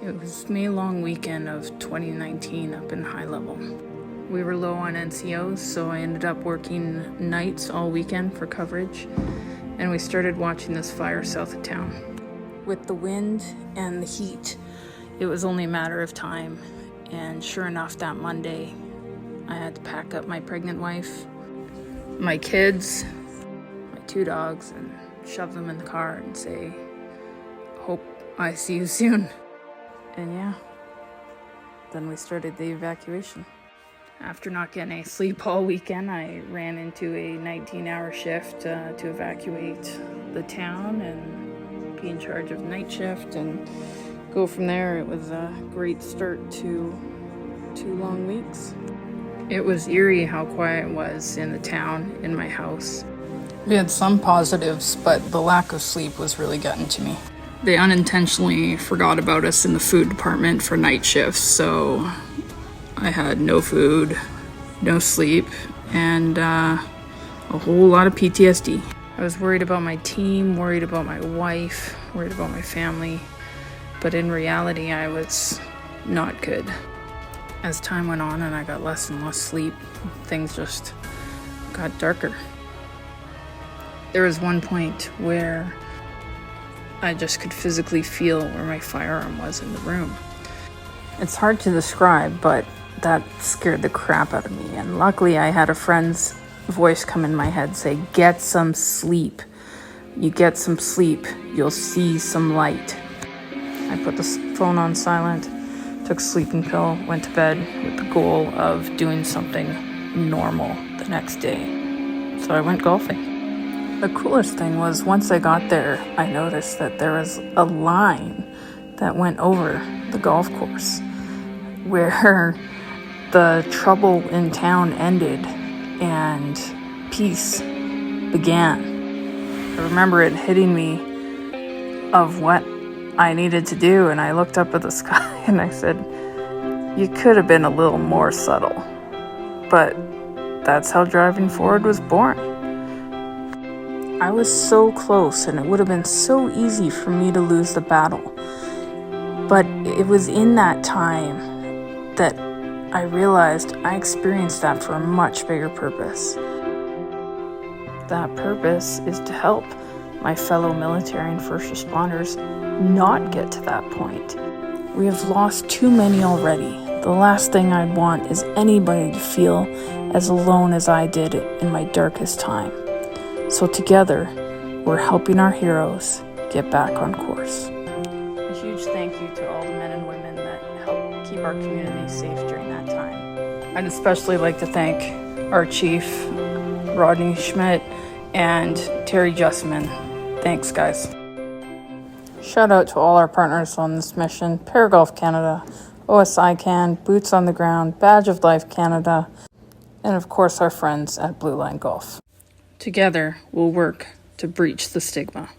It was May long weekend of 2019 up in High Level. We were low on NCOs, so I ended up working nights all weekend for coverage, and we started watching this fire south of town. With the wind and the heat, it was only a matter of time, and sure enough, that Monday, I had to pack up my pregnant wife, my kids, my 2 dogs, and shove them in the car and say, "Hope I see you soon." And yeah, then we started the evacuation. After not getting any sleep all weekend, I ran into a 19-hour shift to evacuate the town and be in charge of night shift and go from there. It was a great start to 2 long weeks. It was eerie how quiet it was in the town, in my house. We had some positives, but the lack of sleep was really getting to me. They unintentionally forgot about us in the food department for night shifts, so I had no food, no sleep, and a whole lot of PTSD. I was worried about my team, worried about my wife, worried about my family, but in reality, I was not good. As time went on and I got less and less sleep, things just got darker. There was one point where I just could physically feel where my firearm was in the room. It's hard to describe, but that scared the crap out of me. And luckily I had a friend's voice come in my head say, "Get some sleep. You get some sleep, you'll see some light." I put the phone on silent, took a sleeping pill, went to bed with the goal of doing something normal the next day. So I went golfing. The coolest thing was once I got there, I noticed that there was a line that went over the golf course where the trouble in town ended and peace began. I remember it hitting me of what I needed to do, and I looked up at the sky and I said, "You could have been a little more subtle." But that's how driving Foreward was born. I was so close, and it would have been so easy for me to lose the battle. But it was in that time that I realized I experienced that for a much bigger purpose. That purpose is to help my fellow military and first responders not get to that point. We have lost too many already. The last thing I'd want is anybody to feel as alone as I did in my darkest time. So together, we're helping our heroes get back on course. A huge thank you to all the men and women that helped keep our community safe during that time. I'd especially like to thank our chief, Rodney Schmidt, and Terry Justman. Thanks, guys. Shout out to all our partners on this mission: Paragolf Canada, OSI Can, Boots on the Ground, Badge of Life Canada, and of course our friends at Blue Line Golf. Together, we'll work to breach the stigma.